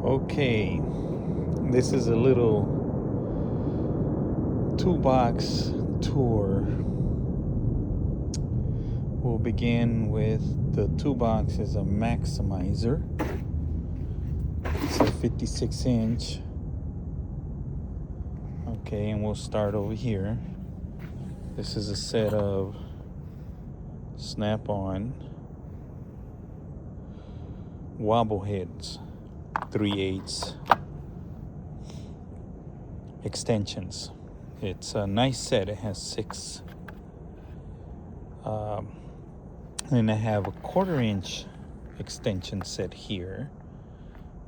Okay, this is a little toolbox tour. We'll begin with the toolbox is a Macsimizer. It's a 56-inch. Okay, and we'll start over here. This is a set of snap-on wobble heads, 3/8 extensions. It's a nice set. It has 6. And I have a 1/4-inch extension set here.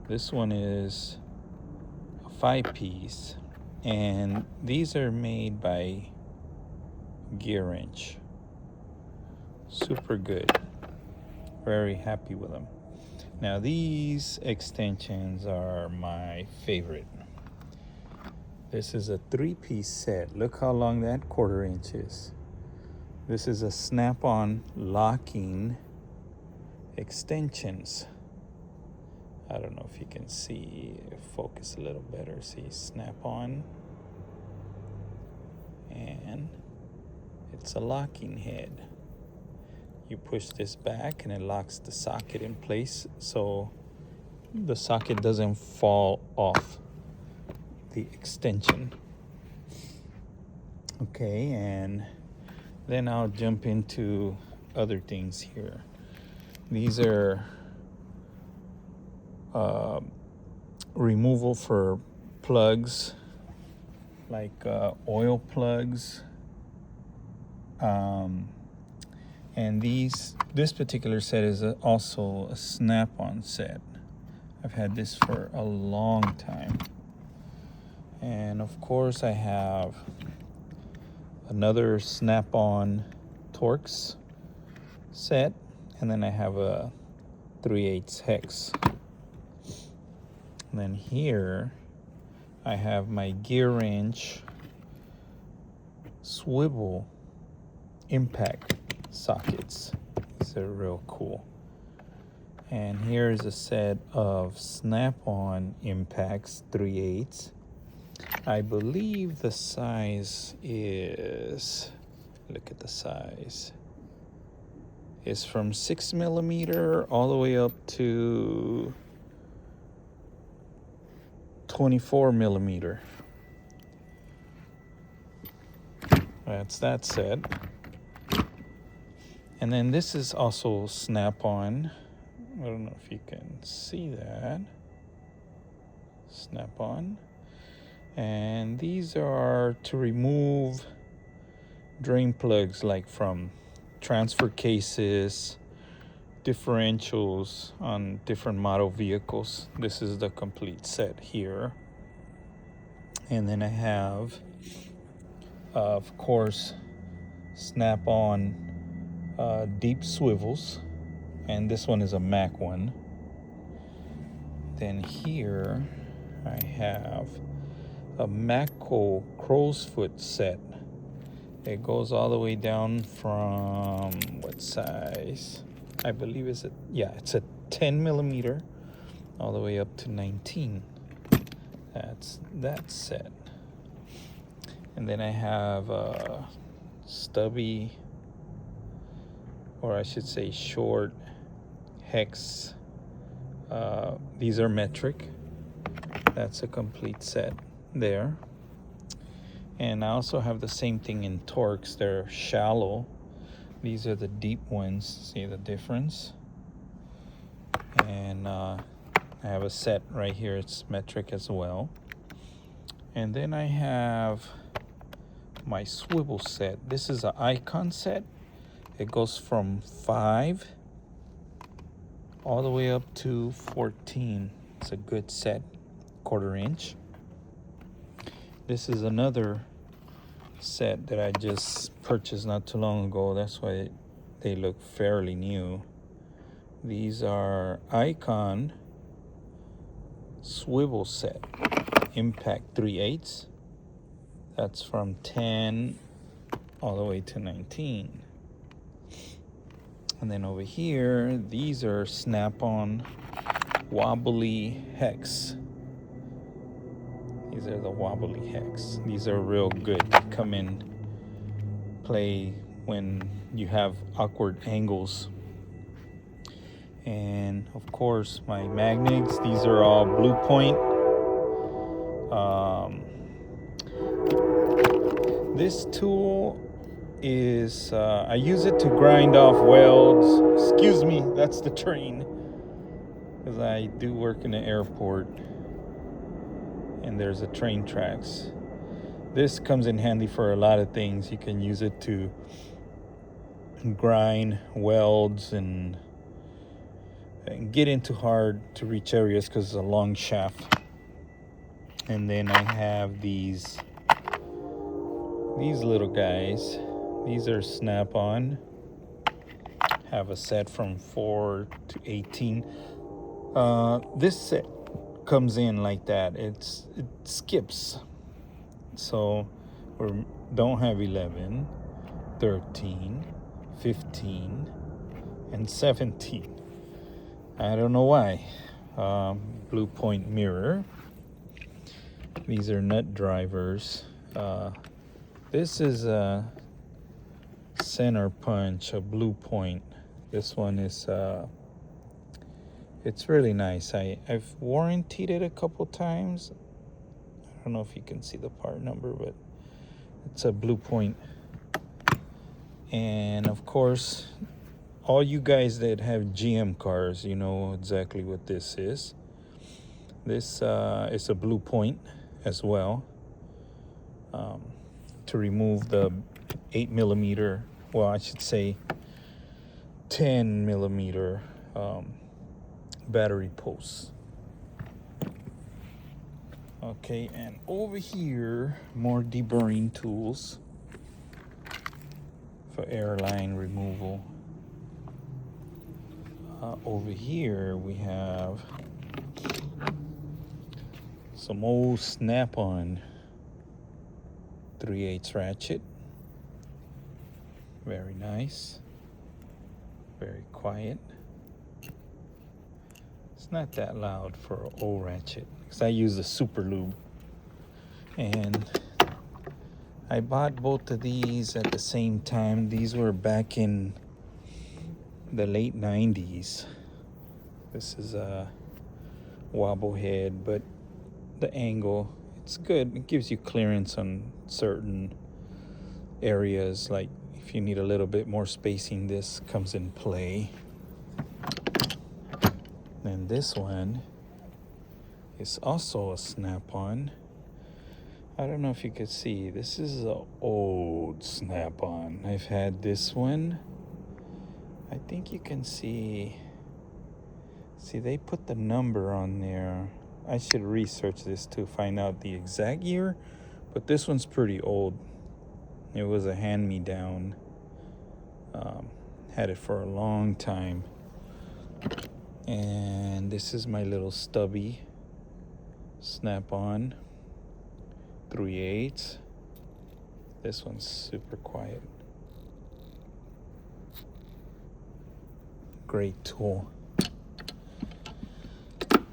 This one is a 5-piece, and these are made by Gear Wrench. Super good. Very happy with them. Now these extensions are my favorite. This is a 3-piece set. Look how long that 1/4-inch is. This is a snap-on locking extensions. I don't know if you can see, focus a little better. See, snap-on, and it's a locking head. You push this back and it locks the socket in place so the socket doesn't fall off the extension. Okay, and then I'll jump into other things here. These are removal for plugs, like oil plugs. And this particular set is also a snap-on set. I've had this for a long time. And of course I have another snap-on Torx set, and then I have a 3/8 hex. And then here I have my Gear Wrench swivel impact sockets. These are real cool. And here is a set of snap-on impacts, 3/8. I believe the size is, look at the size, is from 6mm all the way up to 24mm. That's that set. And then this is also snap-on. I don't know if you can see that. Snap-on. And these are to remove drain plugs, like from transfer cases, differentials on different model vehicles. This is the complete set here. And then I have, of course, snap-on deep swivels, and this one is a Mac one. Then here I have a Macco crow's foot set. It goes all the way down from what size? I believe it's a 10mm all the way up to 19. That's that set. And then I have a stubby, or I should say short hex. These are metric. That's a complete set there. And I also have the same thing in Torx. They're shallow. These are the deep ones. See the difference? And I have a set right here. It's metric as well. And then I have my swivel set. This is an Icon set. It goes from 5 all the way up to 14. It's a good set, 1/4-inch. This is another set that I just purchased not too long ago. That's why they look fairly new. These are Icon swivel set, impact 3/8. That's from 10 all the way to 19. And then over here, these are snap-on wobbly hex. These are the wobbly hex. These are real good. They come in play when you have awkward angles. And of course, my magnets. These are all Blue Point. This tool is, I use it to grind off welds. Excuse me, that's the train. Because I do work in the airport. And there's a train tracks. This comes in handy for a lot of things. You can use it to grind welds and get into hard to reach areas because it's a long shaft. And then I have these little guys. These are snap-on. Have a set from 4 to 18. This set comes in like that. It skips. So we don't have 11, 13, 15, and 17. I don't know why. Blue Point mirror. These are nut drivers. This is a center punch, a Blue Point. This one is, it's really nice. I've warrantied it a couple times. I don't know if you can see the part number, but it's a Blue Point. And of course, all you guys that have GM cars, you know exactly what this is. This is a Blue Point as well, to remove the 8mm, well, I should say 10mm battery posts. Okay, and over here, more deburring tools for airline removal. Over here, we have some old snap-on 3/8 ratchet. Very nice. Very quiet. It's not that loud for an old ratchet because I use the super lube. And I bought both of these at the same time. These were back in the late 90s. This is a wobble head, but the angle, it's good. It gives you clearance on certain areas. Like if you need a little bit more spacing, this comes in play. And this one is also a snap-on. I don't know if you could see. This is an old snap-on. I've had this one. I think you can see. See, they put the number on there. I should research this to find out the exact year, but this one's pretty old. It was a hand-me-down. Had it for a long time. And this is my little stubby snap-on 3/8. This one's super quiet. Great tool.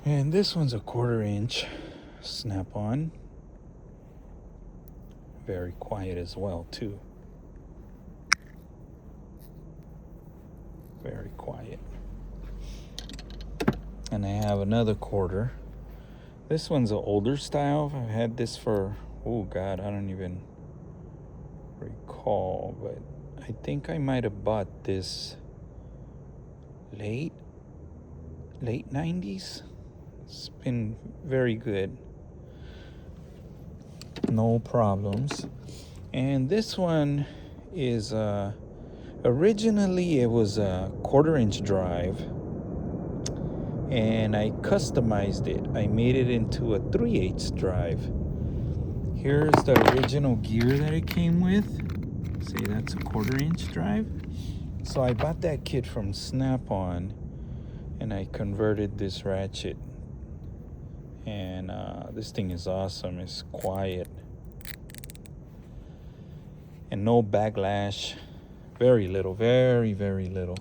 And this one's a 1/4" snap-on. Very quiet as well, too. Very quiet. And I have another 1/4. This one's an older style. I've had this for, oh God, I don't even recall, but I think I might have bought this late 90s. It's been very good. No problems. And this one is, originally it was a 1/4" drive. And I customized it. I made it into a 3/8 drive. Here's the original gear that it came with. See, that's a 1/4" drive. So I bought that kit from Snap-on, and I converted this ratchet. And this thing is awesome. It's quiet. And no backlash. Very little, very, very little.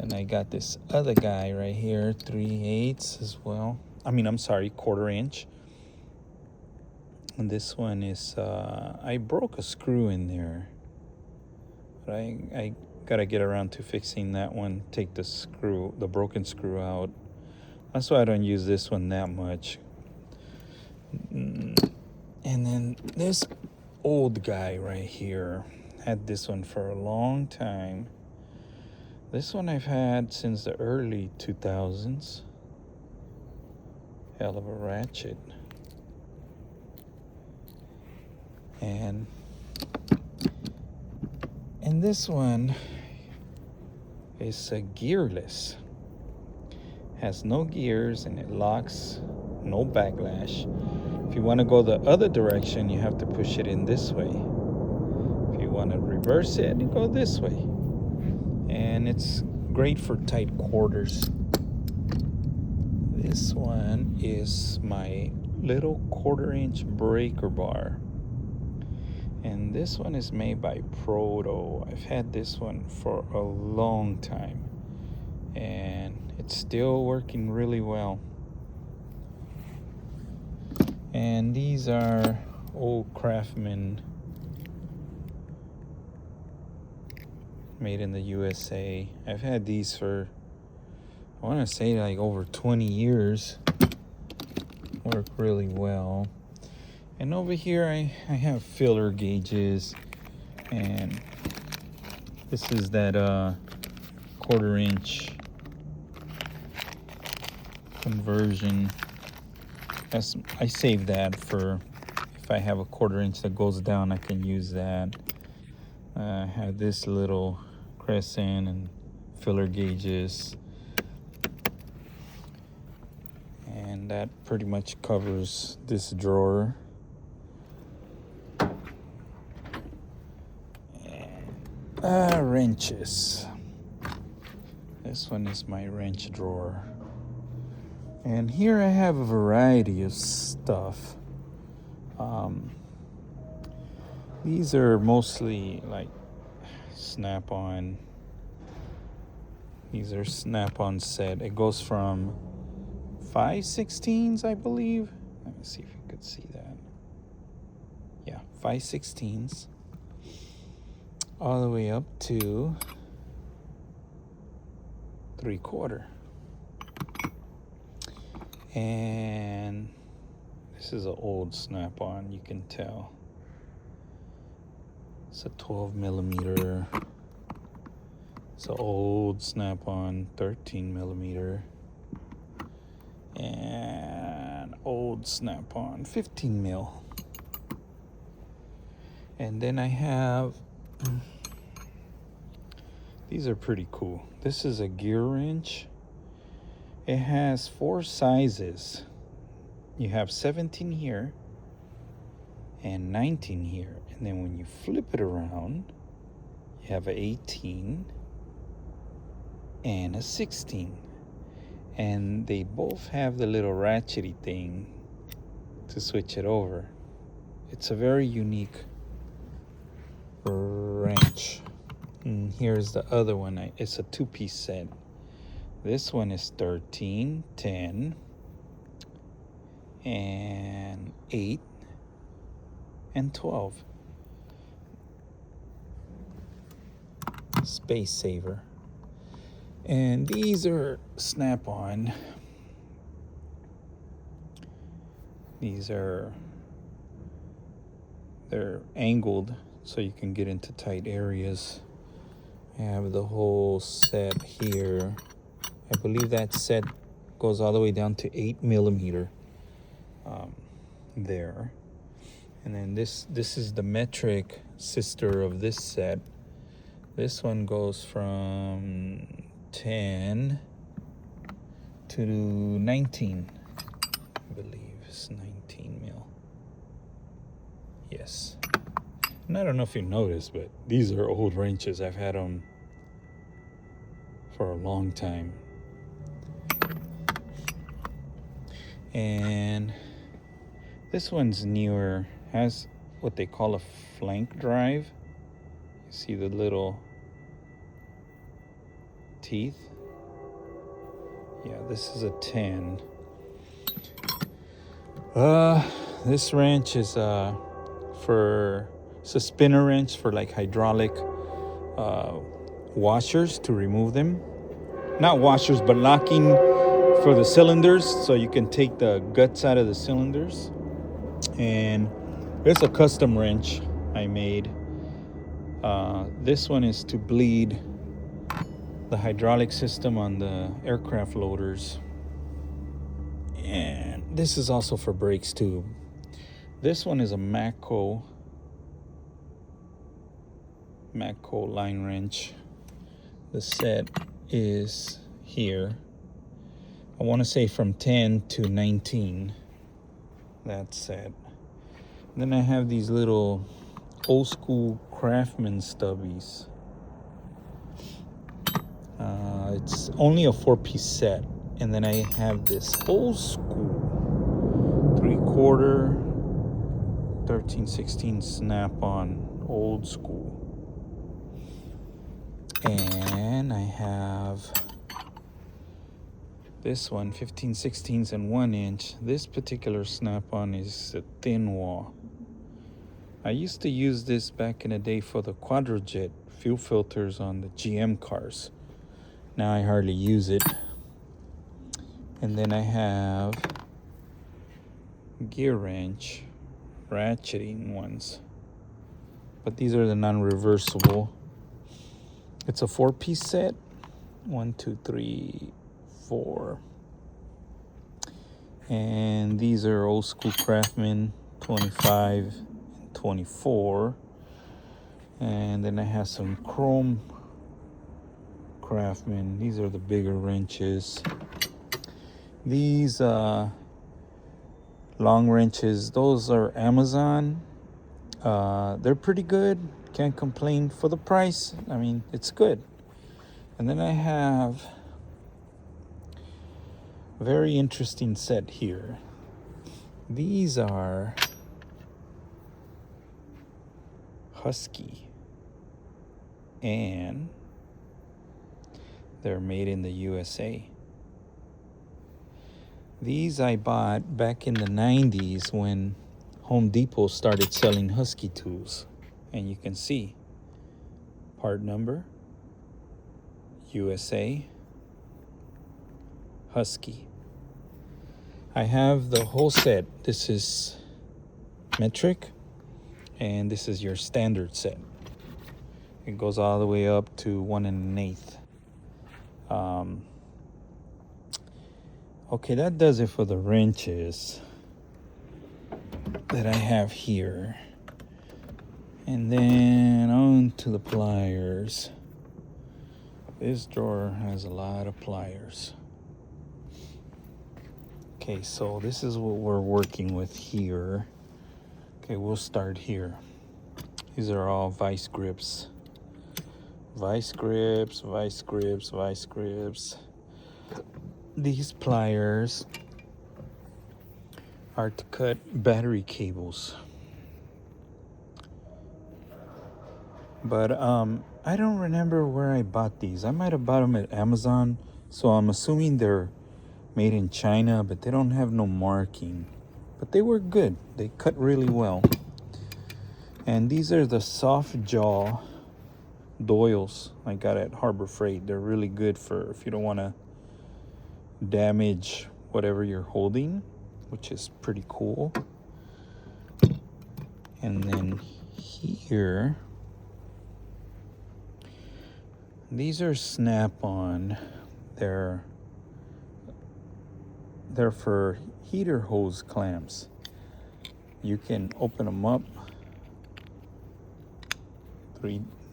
And I got this other guy right here, 3/8 as well. I'm sorry, 1/4 inch. And this one is, I broke a screw in there. But I gotta get around to fixing that one. Take the broken screw out. That's why I don't use this one that much. And then this old guy right here. Had this one for a long time. This one I've had since the early 2000s. Hell of a ratchet. And this one is gearless. Has no gears and it locks, no backlash. If you want to go the other direction, you have to push it in this way. If you want to reverse it, you go this way. And it's great for tight quarters. This one is my little 1/4 inch breaker bar. And this one is made by Proto. I've had this one for a long time. And it's still working really well. And these are old Craftsman, made in the USA. I've had these for, I want to say, like over 20 years. Work really well. And over here I have filler gauges, and this is that 1/4 inch conversion. I save that for if I have a 1/4 inch that goes down, I can use that. I have this little crescent and filler gauges, and that pretty much covers this drawer. And wrenches. This one is my wrench drawer. And here I have a variety of stuff. These are mostly like Snap-on. These are Snap-on set. It goes from 5/16, I believe. Let me see if you could see that. Yeah, 5/16, all the way up to 3/4. And this is an old Snap-on, you can tell. It's a 12 millimeter. It's an old Snap-on 13 millimeter. And old Snap-on 15 mil. And then I have, these are pretty cool. This is a gear wrench. It has 4 sizes. You have 17 here and 19 here. And then when you flip it around, you have an 18 and a 16. And they both have the little ratchety thing to switch it over. It's a very unique wrench. And here's the other one. It's a 2-piece set. This one is 13, 10, and 8, and 12. Space saver. And these are Snap-on. They're angled so you can get into tight areas. I have the whole set here. I believe that set goes all the way down to 8 millimeter there. And then this is the metric sister of this set. This one goes from 10 to 19. I believe it's 19 mil. Yes. And I don't know if you noticed, but these are old wrenches. I've had them for a long time. And this one's newer, has what they call a flank drive. You see the little teeth? Yeah, this is a 10. This wrench is it's a spinner wrench for like hydraulic washers to remove them. Not washers, but locking for the cylinders, so you can take the guts out of the cylinders. And it's a custom wrench I made. This one is to bleed the hydraulic system on the aircraft loaders. And this is also for brakes too. This one is a Matco line wrench. The set is here. I want to say from 10 to 19. That set. Then I have these little old school Craftsman stubbies. It's only a 4-piece set. And then I have this old school 3/4 13/16 snap-on, old school. And I have this one, 15/16 and 1 inch. This particular snap-on is a thin wall. I used to use this back in the day for the Quadrajet fuel filters on the GM cars. Now I hardly use it. And then I have gear wrench, ratcheting ones. But these are the non-reversible. It's a 4-piece set. 1, 2, 3, 4. And these are old school Craftsman 25 and 24. And then I have some chrome Craftsman. These are the bigger wrenches. These long wrenches, those are Amazon. They're pretty good. Can't complain for the price. I mean, it's good. And then I have a very interesting set here. These are Husky, and they're made in the USA. These I bought back in the 90s when Home Depot started selling Husky tools. And you can see part number, USA, Husky. I have the whole set. This is metric, and this is your standard set. It goes all the way up to 1 1/8. Okay, that does it for the wrenches that I have here. And then on to the pliers. This drawer has a lot of pliers. Okay, so this is what we're working with here. Okay, we'll start here. These are all vice grips. Vice grips, vice grips, vice grips. These pliers are to cut battery cables. But I don't remember where I bought these. I might have bought them at Amazon, so I'm assuming they're made in China, but they don't have no marking. But they were good. They cut really well. And these are the soft jaw Doyles I got at Harbor Freight. They're really good for if you don't want to damage whatever you're holding, which is pretty cool. And then here, these are snap-on. They're for heater hose clamps. You can open them up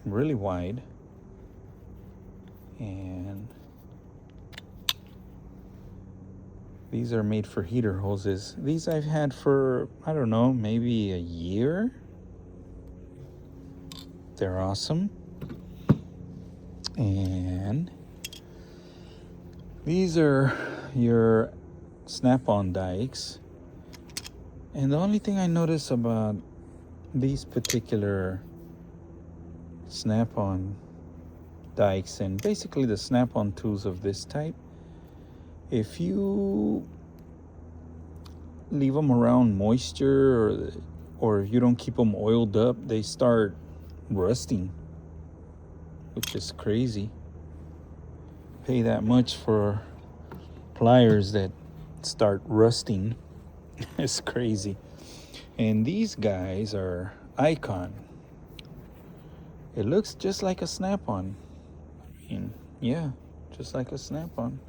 really wide, and these are made for heater hoses. These I've had for, I don't know, maybe a year. They're awesome. And these are your snap-on dikes. And the only thing I notice about these particular snap-on dikes, and basically the snap-on tools of this type, if you leave them around moisture, or if you don't keep them oiled up, they start rusting, which is crazy. Pay that much for pliers that start rusting. It's crazy. And these guys are Icon. It looks just like a snap-on. I mean, yeah, just like a snap-on.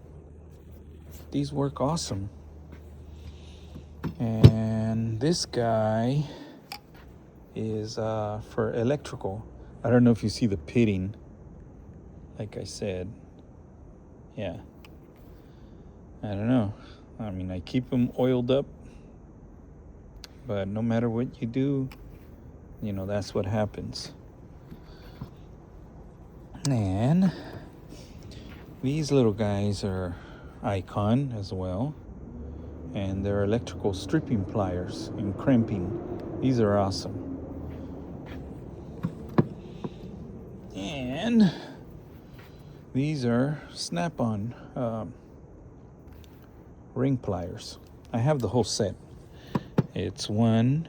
These work awesome. And this guy is for electrical. I don't know if you see the pitting, like I said. Yeah, I don't know. I mean, I keep them oiled up, but no matter what you do, you know, that's what happens. And these little guys are Icon as well, and they're electrical stripping pliers and crimping. These are awesome. And these are Snap-on ring pliers. I have the whole set. It's 1,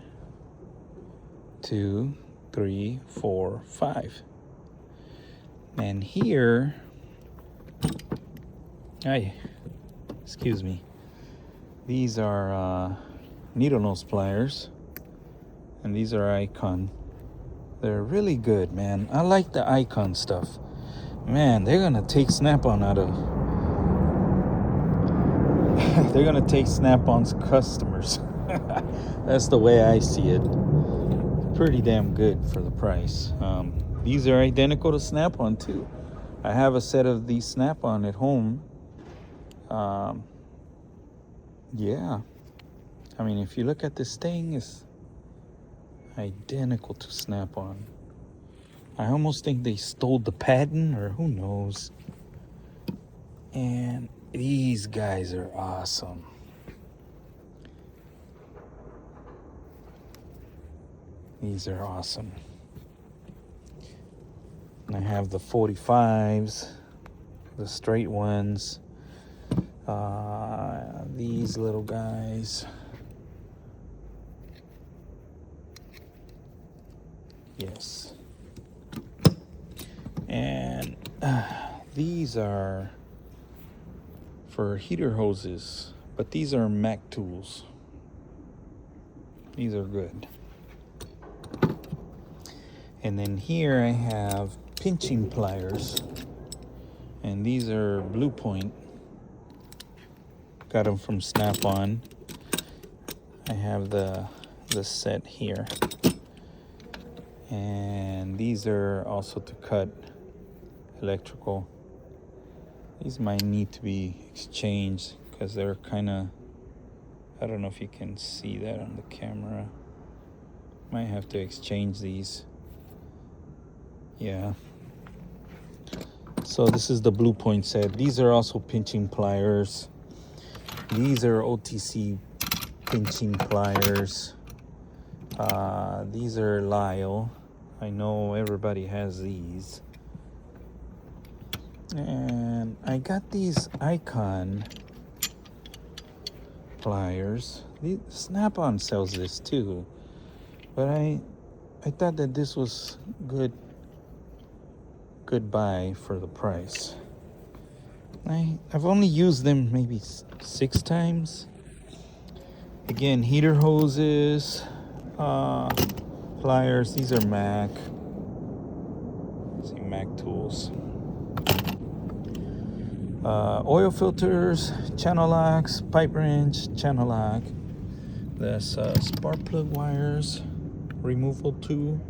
2, 3, 4, 5. And here, excuse me. These are needle nose pliers, and these are Icon. They're really good, man. I like the Icon stuff. Man, they're gonna take Snap-on out of. They're gonna take Snap-on's customers. That's the way I see it. Pretty damn good for the price. These are identical to Snap-on too. I have a set of these Snap-on at home. Yeah. I mean, if you look at this thing, it's identical to Snap-on. I almost think they stole the patent, or who knows. And these guys are awesome. These are awesome. And I have the 45s, the straight ones, these little guys. Yes. And these are for heater hoses, but these are Mac tools. These are good. And then here I have pinching pliers, and these are Blue Point. Got them from Snap-on. I have the set here, and these are also to cut electrical. These might need to be exchanged because they're kind of, I don't know if you can see that on the camera. Might have to exchange these. Yeah. So this is the Blue Point set. These are also pinching pliers. These are OTC pinching pliers. These are Lyle. I know everybody has these. And I got these Icon pliers. Snap-on sells this too, but I thought that this was good buy for the price. I've only used them maybe 6 times. Again, heater hoses, pliers. These are Mac. Let's see, Mac tools. Oil filters, channel locks, pipe wrench, channel lock. That's spark plug wires, removal tool.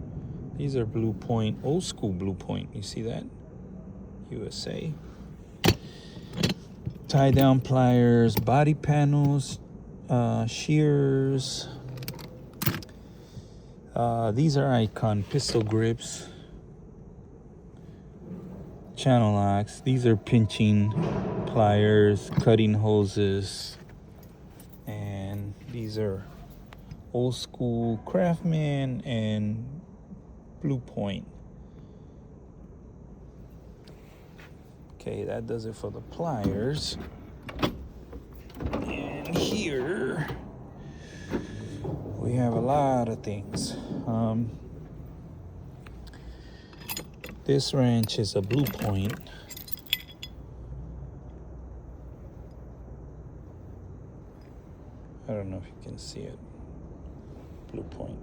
These are Blue Point, old school Blue Point. You see that? USA. Tie down pliers, body panels, shears. These are Icon pistol grips, channel locks. These are pinching pliers, cutting hoses, and these are old school Craftsman and Blue Point. Okay, that does it for the pliers. lot of things. This wrench is a Blue Point. I don't know if you can see it. Blue Point.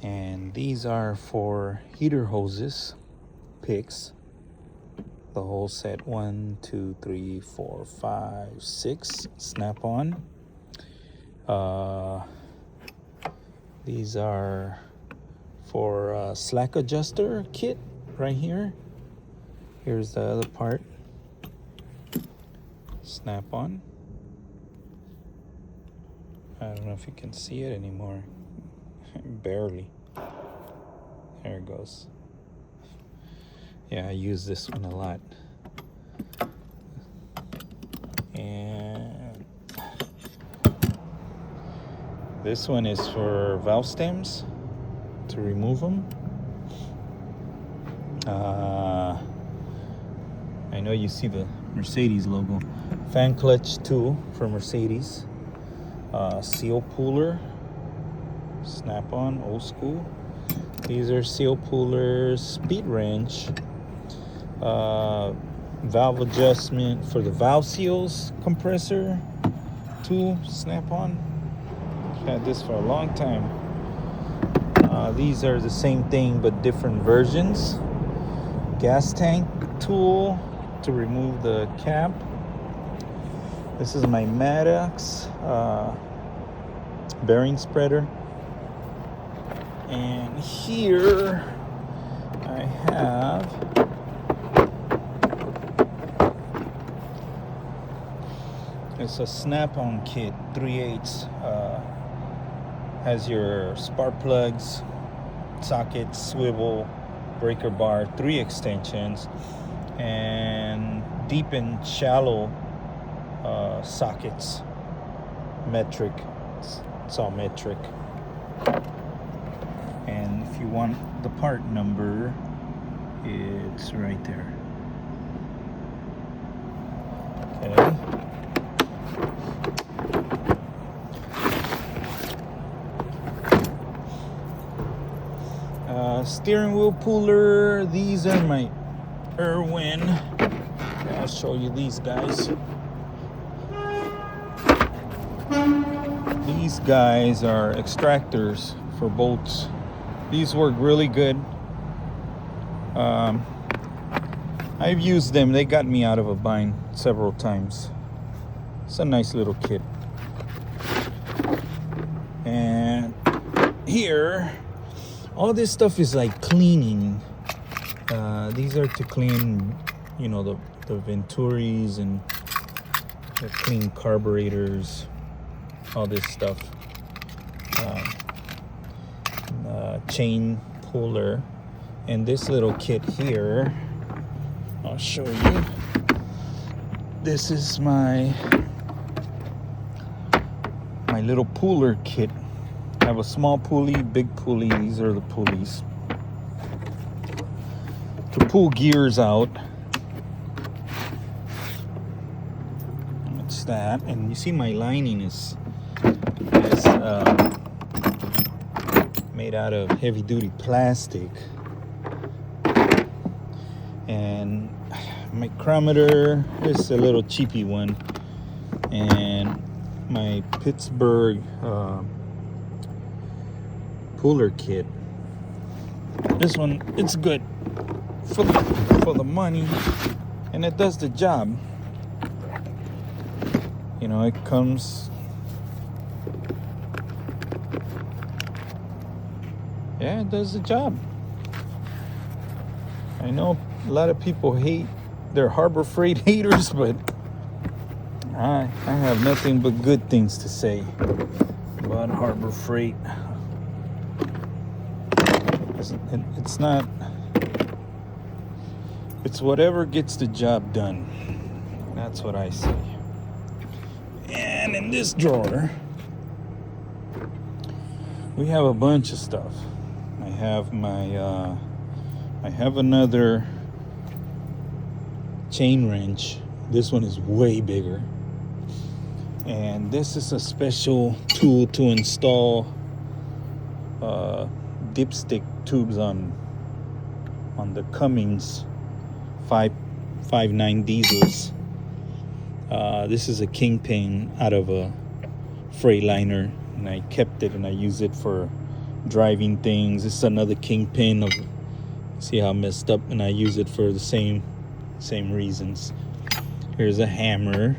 And these are for heater hoses, picks. The whole set, 1, 2, 3, 4, 5, 6, snap-on. These are for slack adjuster kit right here. Here's the other part. Snap-on. I don't know if you can see it anymore. Barely. There it goes. Yeah, I use this one a lot. And this one is for valve stems, to remove them. I know you see the Mercedes logo. Fan clutch tool for Mercedes. Seal puller. Snap-on, old school. These are seal pullers, speed wrench, valve adjustment for the valve seals, compressor tool, snap-on. Had this for a long time. These are the same thing but different versions. Gas tank tool to remove the cap. This is my Maddox bearing spreader. And here I have it's a snap-on kit, 3/8. Has your spark plugs, sockets, swivel, breaker bar, 3 extensions, and deep and shallow sockets. Metric. It's all metric. And if you want the part number, it's right there. Okay. Steering wheel puller. These are my Irwin. I'll show you these guys. These guys are extractors for bolts. These work really good. I've used them. They got me out of a bind several times. It's a nice little kit. And here, all this stuff is like cleaning. These are to clean, the Venturis and clean carburetors, all this stuff. Chain puller, and this little kit here, I'll show you. This is my little puller kit. I have a small pulley, big pulley. These are the pulleys to pull gears out. That's that. And you see my lining is made out of heavy duty plastic. And micrometer is a little cheapy one. And my Pittsburgh puller kit. This one, it's good for the money, and it does the job. It comes. Yeah, it does the job. I know a lot of people hate, they're Harbor Freight haters, but I have nothing but good things to say about Harbor Freight. It's not, it's whatever gets the job done. That's what I say. And in this drawer, we have a bunch of stuff. I have my, I have another chain wrench. This one is way bigger. And this is a special tool to install dipstick tubes on the Cummins 5.9 diesels. This is a Kingpin out of a Freightliner, and I kept it and I use it for driving things. This is another Kingpin of, see how messed up, and I use it for the same reasons. Here's a hammer.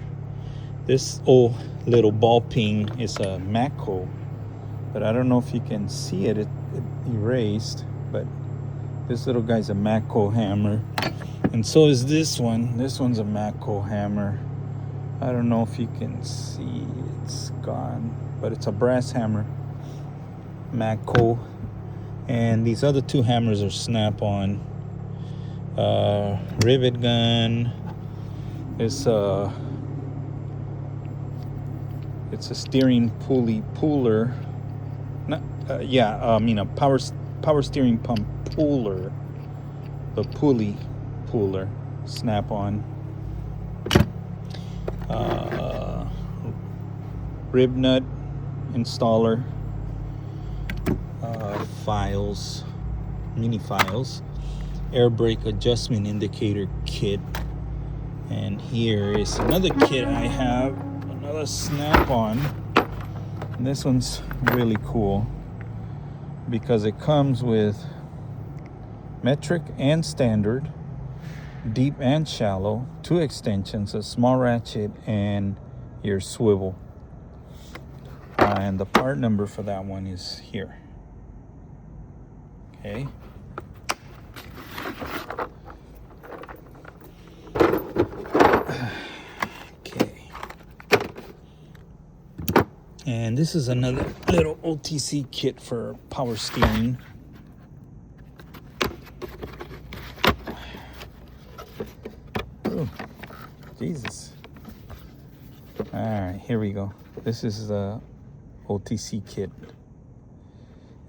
This old little ball peen is a Matco, but I don't know if you can see it. It erased, but this little guy's a Matco hammer, and so is this one. This one's a Matco hammer. I don't know if you can see, it's gone, but it's a brass hammer, Matco. And these other two hammers are snap-on. Rivet gun. It's a steering puller. Not, a power steering pump puller. The pulley puller, snap-on. Rib nut installer. Files, mini files, air brake adjustment indicator kit. And here is another kit I have, another snap-on. And this one's really cool because it comes with metric and standard, deep and shallow, 2 extensions, a small ratchet, and your swivel. And the part number for that one is here. Okay. Okay. And this is another little OTC kit for power steering. Oh, Jesus. All right, here we go. This is the OTC kit.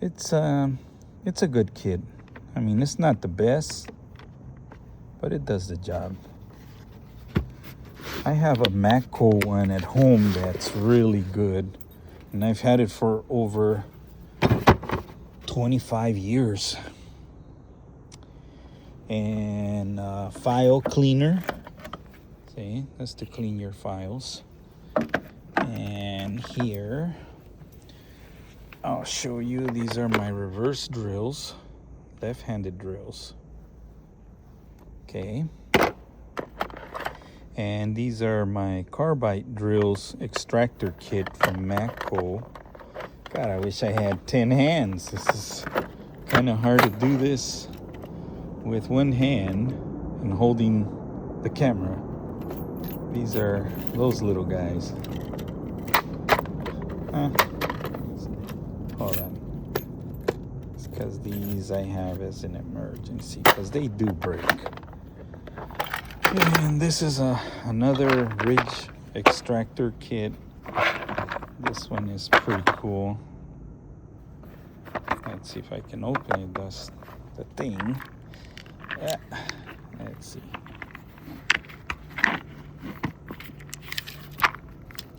It's a good kit. I mean, it's not the best, but it does the job. I have a Matco one at home that's really good, and I've had it for over 25 years. And file cleaner. See, that's to clean your files. And here, I'll show you, these are my reverse drills, left-handed drills. Okay. And these are my carbide drills extractor kit from Matco. God, I wish I had 10 hands. This is kind of hard to do this with one hand and holding the camera. These are those little guys. Hold on. It's because these I have as an emergency, because they do break. And this is another ridge extractor kit. This one is pretty cool. Let's see if I can open it. That's the thing. Yeah. Let's see.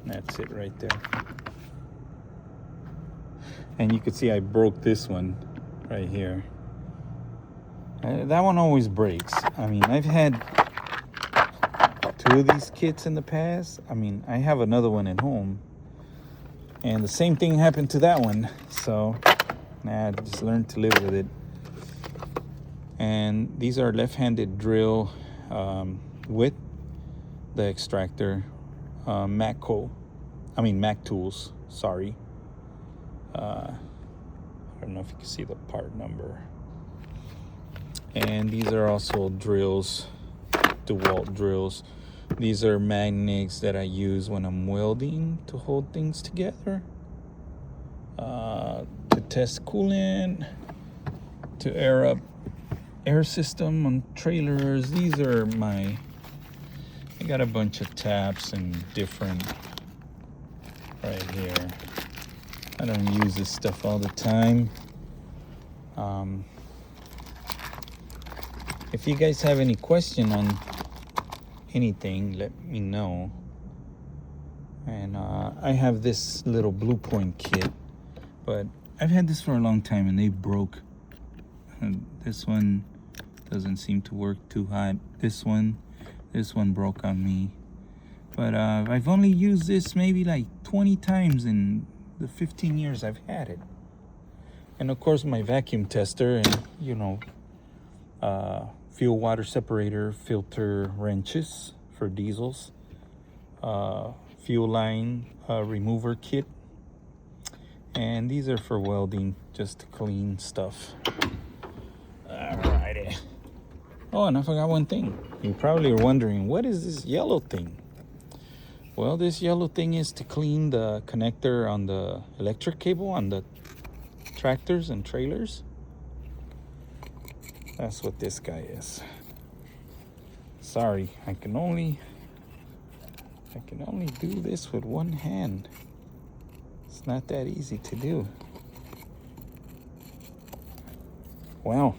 That's it right there. And you can see I broke this one right here. That one always breaks. I mean, I've had 2 of these kits in the past. I mean, I have another one at home, and the same thing happened to that one. So, I just learned to live with it. And these are left-handed drill with the extractor, Mac Tools. Sorry. I don't know if you can see the part number. And these are also drills, DeWalt drills. These are magnets that I use when I'm welding to hold things together, to test coolant, to air up air system on trailers. These are I got a bunch of taps and different right here. I don't use this stuff all the time. If you guys have any question on anything, let me know. And I have this little Blue Point kit, but I've had this for a long time and they broke. And this one doesn't seem to work too hot. This one broke on me. But I've only used this maybe like 20 times in the 15 years I've had it. And of course my vacuum tester and, you know, fuel water separator filter wrenches for diesels, fuel line remover kit, and these are for welding, just to clean stuff. Alrighty. Oh, and I forgot one thing. You probably are wondering, what is this yellow thing? Well, this yellow thing is to clean the connector on the electric cable on the tractors and trailers. That's what this guy is. Sorry, I can only do this with one hand. It's not that easy to do. Well,